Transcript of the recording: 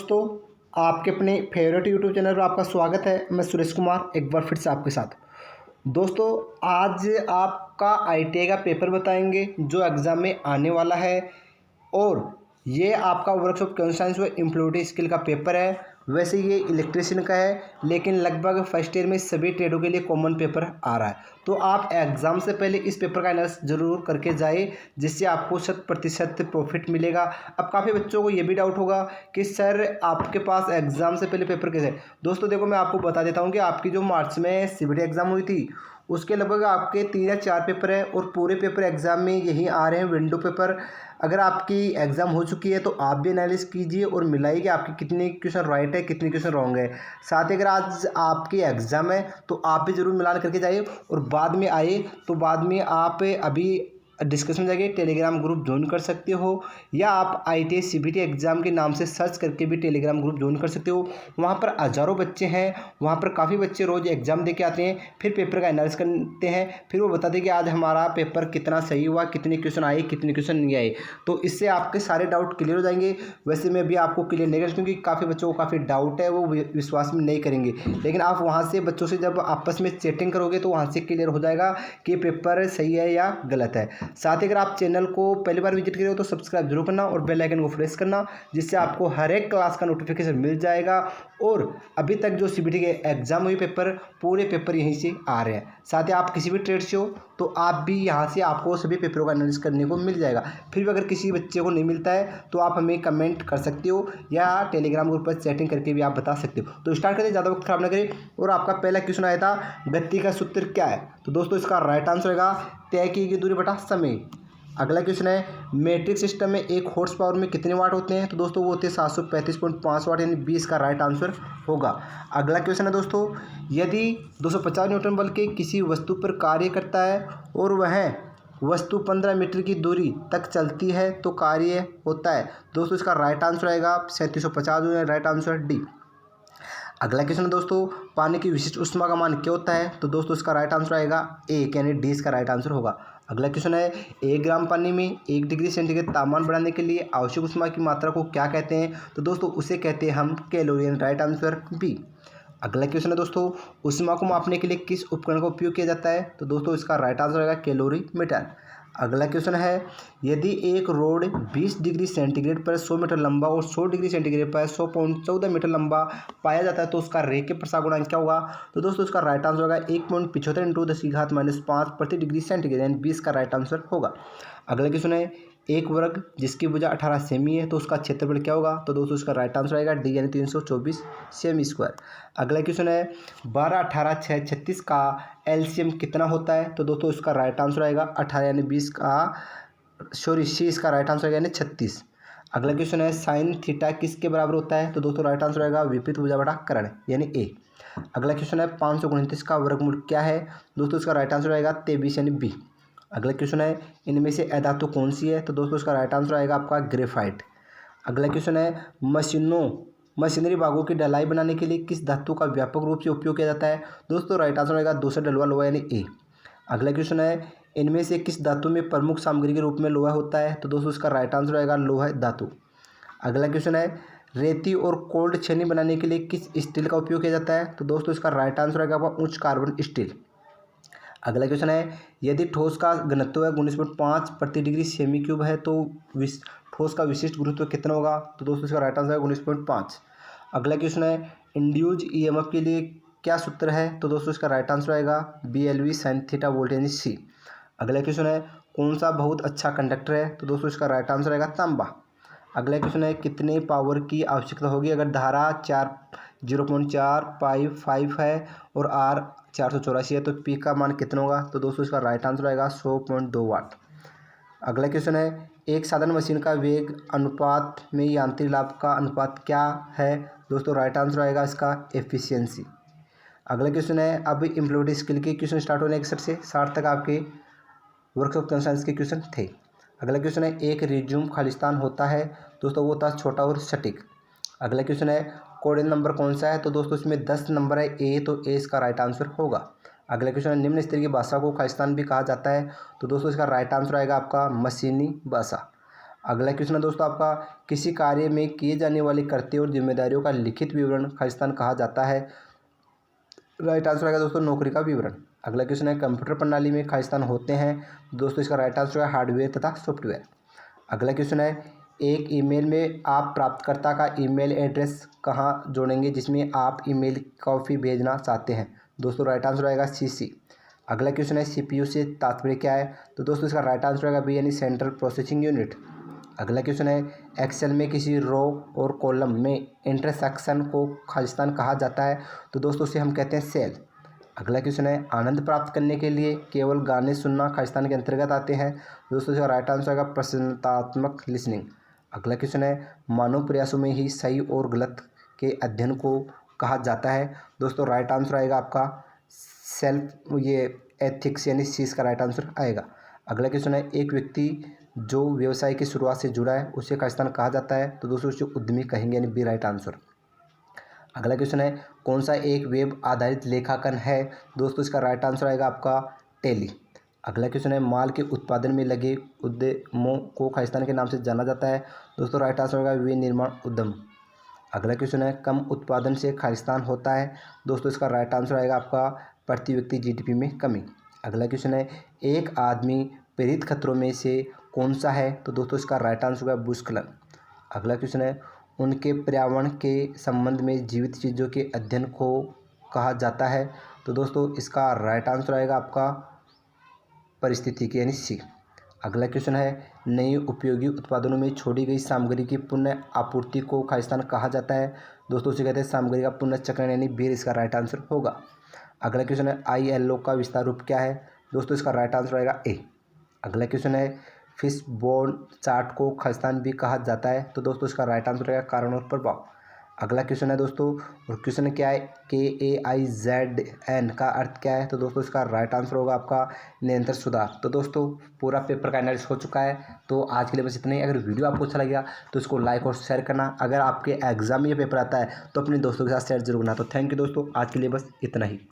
दोस्तों, आपके अपने फेवरेट यूट्यूब चैनल पर आपका स्वागत है। मैं सुरेश कुमार एक बार फिर से आपके साथ। दोस्तों, आज आपका आईटीआई का पेपर बताएंगे जो एग्ज़ाम में आने वाला है। और ये आपका वर्कशॉप कंप्यूटर साइंस व एम्प्लॉयबिलिटी स्किल का पेपर है। वैसे ये इलेक्ट्रिशियन का है, लेकिन लगभग फर्स्ट ईयर में सभी ट्रेडों के लिए कॉमन पेपर आ रहा है। तो आप एग्ज़ाम से पहले इस पेपर का एनालिसिस जरूर करके जाए, जिससे आपको 100% प्रॉफिट मिलेगा। अब काफ़ी बच्चों को ये भी डाउट होगा कि सर आपके पास एग्ज़ाम से पहले पेपर कैसे है। दोस्तों देखो, मैं आपको बता देता हूँ कि आपकी जो मार्च में सीबीटी एग्ज़ाम हुई थी उसके लगभग आपके 3 या 4 पेपर है, और पूरे पेपर एग्ज़ाम में यही आ रहे हैं विंडो पेपर। अगर आपकी एग्ज़ाम हो चुकी है तो आप भी एनालिसिस कीजिए और मिलाइए कि आपकी कितनी क्वेश्चन राइट है, कितनी क्वेश्चन रॉन्ग है। साथ ही अगर आज आपकी एग्ज़ाम है तो आप भी ज़रूर मिलान करके जाइए, और बाद में आए तो बाद में आप अभी डिस्कशन जाके टेलीग्राम ग्रुप ज्वाइन कर सकते हो, या आप आईटीआई सीबीटी एग्ज़ाम के नाम से सर्च करके भी टेलीग्राम ग्रुप ज्वाइन कर सकते हो। वहाँ पर हज़ारों बच्चे हैं, वहाँ पर काफ़ी बच्चे रोज़ एग्ज़ाम दे के आते हैं, फिर पेपर का एनालिसिस करते हैं, फिर वो बताते हैं कि आज हमारा पेपर कितना सही हुआ, कितने क्वेश्चन आए, कितने क्वेश्चन नहीं आए। तो इससे आपके सारे डाउट क्लियर हो जाएंगे। वैसे मैं भी आपको क्लियर नहीं कर, क्योंकि काफ़ी बच्चों को काफ़ी डाउट है, वो विश्वास में नहीं करेंगे। लेकिन आप वहाँ से बच्चों से जब आपस में चैटिंग करोगे तो वहाँ से क्लियर हो जाएगा कि पेपर सही है या गलत है। साथ ही अगर आप चैनल को पहली बार विजिट करें तो सब्सक्राइब जरूर करना और बेल आइकन को प्रेस करना, जिससे आपको हर एक क्लास का नोटिफिकेशन मिल जाएगा। और अभी तक जो सीबीटी के एग्जाम हुए पेपर, पूरे पेपर यहीं से आ रहे हैं। साथ ही आप किसी भी ट्रेड से हो तो आप भी यहाँ से आपको सभी पेपरों का एनालिसिस करने को मिल जाएगा। फिर भी अगर किसी बच्चे को नहीं मिलता है तो आप हमें कमेंट कर सकते हो, या टेलीग्राम ग्रुप पर चैटिंग करके भी आप बता सकते हो। तो स्टार्ट करें, ज़्यादा वक्त खराब ना करें। और आपका पहला क्वेश्चन आया था, गति का सूत्र क्या है। तो दोस्तों इसका राइट आंसर होगा तय की गई दूरी बटा समय। अगला क्वेश्चन है, मैट्रिक सिस्टम में 1 हॉर्स पावर में कितने वाट होते हैं। तो दोस्तों वो होते हैं 735.5 वाट, यानी 20 का राइट आंसर होगा। अगला क्वेश्चन है दोस्तों, यदि 250 न्यूटन बल के किसी वस्तु पर कार्य करता है और वह वस्तु 15 मीटर की दूरी तक चलती है तो कार्य होता है। दोस्तों इसका राइट आंसर आएगा 3750, राइट आंसर डी। अगला क्वेश्चन है दोस्तों, पानी की विशिष्ट ऊष्मा का मान क्या होता है। तो दोस्तों इसका राइट आंसर आएगा 1, यानी डी इसका राइट आंसर होगा। अगला क्वेश्चन है, 1 ग्राम पानी में 1 डिग्री सेंटीग्रेड तापमान बढ़ाने के लिए आवश्यक ऊष्मा की मात्रा को क्या कहते हैं। तो दोस्तों उसे कहते हैं हम कैलोरी, राइट आंसर बी। अगला क्वेश्चन है दोस्तों, ऊष्मा को मापने के लिए किस उपकरण का उपयोग किया जाता है। तो दोस्तों इसका राइट आंसर आएगा कैलोरी मीटर। अगला क्वेश्चन है, यदि एक रोड 20 डिग्री सेंटीग्रेड पर 100 मीटर लंबा और 100 डिग्री सेंटीग्रेड पर 100.14 मीटर लंबा पाया जाता है तो उसका रेखीय प्रसार गुणांक क्या होगा। तो दोस्तों इसका राइट आंसर होगा 1.75 × 10⁻⁻5 प्रति डिग्री सेंटीग्रेड, यानी 20 का राइट आंसर होगा। अगला क्वेश्चन है, एक वर्ग जिसकी भुजा 18 सेमी है तो उसका क्षेत्रफल क्या होगा। तो दोस्तों इसका राइट आंसर आएगा डी, यानी 324 सेमी स्क्वायर। अगला क्वेश्चन है, 12, 18, 6, 36 का एलसीएम कितना होता है। तो दोस्तों इसका राइट आंसर आएगा 18, यानी 20 का सी इसका राइट आंसर आएगा, यानी 36। अगला क्वेश्चन है, साइन थीटा किसके बराबर होता है। तो दोस्तों राइट आंसर आएगा विपरीत भुजा बटा कर्ण, यानी ए। अगला क्वेश्चन है, 529 का वर्गमूल क्या है। दोस्तों इसका राइट आंसर आएगा 23, यानी बी। अगला क्वेश्चन है, इनमें से अधातु कौन सी है। तो दोस्तों इसका राइट आंसर आएगा आपका ग्रेफाइट। अगला क्वेश्चन है, मशीनरी भागों की ढलाई बनाने के लिए किस धातु का व्यापक रूप से उपयोग किया जाता है। दोस्तों राइट आंसर आएगा दूसरा ढलवा लोहा, यानी ए। अगला क्वेश्चन है, इनमें से किस धातु में प्रमुख सामग्री के रूप में लोहा होता है। तो दोस्तों इसका राइट आंसर आएगा लोहा धातु। अगला क्वेश्चन है, रेती और कोल्ड छेनी बनाने के लिए किस स्टील का उपयोग किया जाता है। तो दोस्तों इसका राइट आंसर आएगा आपका उच्च कार्बन स्टील। अगला क्वेश्चन है, यदि ठोस का घनत्व है 19.5 प्रति डिग्री सेमी क्यूब है तो ठोस का विशिष्ट गुरुत्व कितना होगा। तो दोस्तों इसका राइट आंसर है 19.5। अगला क्वेश्चन है, इंड्यूज ईएमएफ के लिए क्या सूत्र है। तो दोस्तों इसका राइट आंसर आएगा BLV sin थीटा वोल्ट, यानी सी। अगला क्वेश्चन है, कौन सा बहुत अच्छा कंडक्टर है। तो दोस्तों इसका राइट आंसर आएगा तांबा। अगला क्वेश्चन है, कितने पावर की आवश्यकता होगी अगर धारा 0.455 है और R 484 है तो P का मान कितना होगा। तो दोस्तों इसका राइट आंसर आएगा 100.2 वाट। अगला क्वेश्चन है, एक साधारण मशीन का वेग अनुपात में यांत्रिक लाभ का अनुपात क्या है। दोस्तों राइट आंसर आएगा इसका एफिशिएंसी। अगला क्वेश्चन है, अब एम्प्लॉयबिलिटी स्किल के क्वेश्चन स्टार्ट होने के सर से 60 तक आपके वर्कशॉप कंप्यूटर साइंस के क्वेश्चन थे। अगला क्वेश्चन है, एक रिज्यूम खालिस्तान होता है। दोस्तों वो होता है छोटा और सटीक। अगला क्वेश्चन है, कोडेन नंबर कौन सा है। तो दोस्तों इसमें 10 नंबर है ए, तो ए इसका राइट आंसर होगा। अगला क्वेश्चन है, निम्न स्तरीय भाषा को खालिस्तान भी कहा जाता है। तो दोस्तों इसका राइट आंसर आएगा आपका मशीनी भाषा। अगला क्वेश्चन है दोस्तों आपका, किसी कार्य में किए जाने वाले कर्तव्य और जिम्मेदारियों का लिखित विवरण खालिस्तान कहा जाता है। राइट आंसर आएगा दोस्तों नौकरी का विवरण। अगला क्वेश्चन है, कंप्यूटर प्रणाली में खालिस्तान होते हैं। दोस्तों इसका राइट आंसर है हार्डवेयर तथा सॉफ्टवेयर। अगला क्वेश्चन है, एक ईमेल में आप प्राप्तकर्ता का ईमेल एड्रेस कहाँ जोड़ेंगे जिसमें आप ईमेल कॉपी भेजना चाहते हैं। दोस्तों राइट आंसर आएगा सीसी। अगला क्वेश्चन है, सीपीयू से तात्पर्य क्या है। तो दोस्तों इसका राइट आंसर आएगा बी यानी सेंट्रल प्रोसेसिंग यूनिट। अगला क्वेश्चन है, एक्सेल में किसी रो और कॉलम में इंटरसेक्शन को खालिस्तान कहा जाता है। तो दोस्तों उसे हम कहते हैं सेल। अगला क्वेश्चन है, आनंद प्राप्त करने के लिए केवल गाने सुनना खालिस्तान के अंतर्गत आते हैं। दोस्तों इसका राइट आंसर आएगा प्रसन्नतात्मक लिसनिंग। अगला क्वेश्चन है, मानव प्रयासों में ही सही और गलत के अध्ययन को कहा जाता है। दोस्तों राइट आंसर आएगा आपका सेल्फ एथिक्स यानी सी का राइट आंसर आएगा। अगला क्वेश्चन है, एक व्यक्ति जो व्यवसाय की शुरुआत से जुड़ा है उसे खालिस्तान कहा जाता है। तो दोस्तों उसे उद्यमी कहेंगे यानी बी राइट आंसर। अगला क्वेश्चन है, कौन सा एक वेब आधारित लेखांकन है। दोस्तों इसका राइट आंसर आएगा आपका टैली। अगला क्वेश्चन है, माल के उत्पादन में लगे उद्यमों को खालिस्तान के नाम से जाना जाता है। दोस्तों राइट आंसर होगा विनिर्माण उद्यम। अगला क्वेश्चन है, कम उत्पादन से खालिस्तान होता है। दोस्तों इसका राइट आंसर आएगा आपका प्रति व्यक्ति जीडीपी में कमी। अगला क्वेश्चन है, एक आदमी प्रेरित खतरों में से कौन सा है। तो दोस्तों इसका राइट आंसर होगा भूस्खलन। अगला क्वेश्चन है, उनके पर्यावरण के संबंध में जीवित चीज़ों के अध्ययन को कहा जाता है। तो दोस्तों इसका राइट आंसर आएगा आपका परिस्थितिकी यानी सी। अगला क्वेश्चन है, नई उपयोगी उत्पादनों में छोड़ी गई सामग्री की पुनः आपूर्ति को खालिस्तान कहा जाता है। दोस्तों उसे कहते हैं सामग्री का पुनर्चक्रण यानी बी इसका राइट आंसर होगा। अगला क्वेश्चन है, ILO का विस्तार रूप क्या है। दोस्तों इसका राइट आंसर आएगा ए। अगला क्वेश्चन है, फिश बोन चार्ट को खालिस्तान भी कहा जाता है। तो दोस्तों इसका राइट आंसर आएगा कारण और प्रभाव। अगला क्वेश्चन है दोस्तों, और क्वेश्चन क्या है, KAIZN का अर्थ क्या है। तो दोस्तों इसका राइट आंसर होगा आपका निरंतर सुधार। तो दोस्तों पूरा पेपर का एनालिसिस हो चुका है। तो आज के लिए बस इतना ही। अगर वीडियो आपको अच्छा लगा तो इसको लाइक और शेयर करना। अगर आपके एग्जाम में ये पेपर आता है तो अपने दोस्तों के साथ शेयर जरूर करना। तो थैंक यू दोस्तों, आज के लिए बस इतना ही।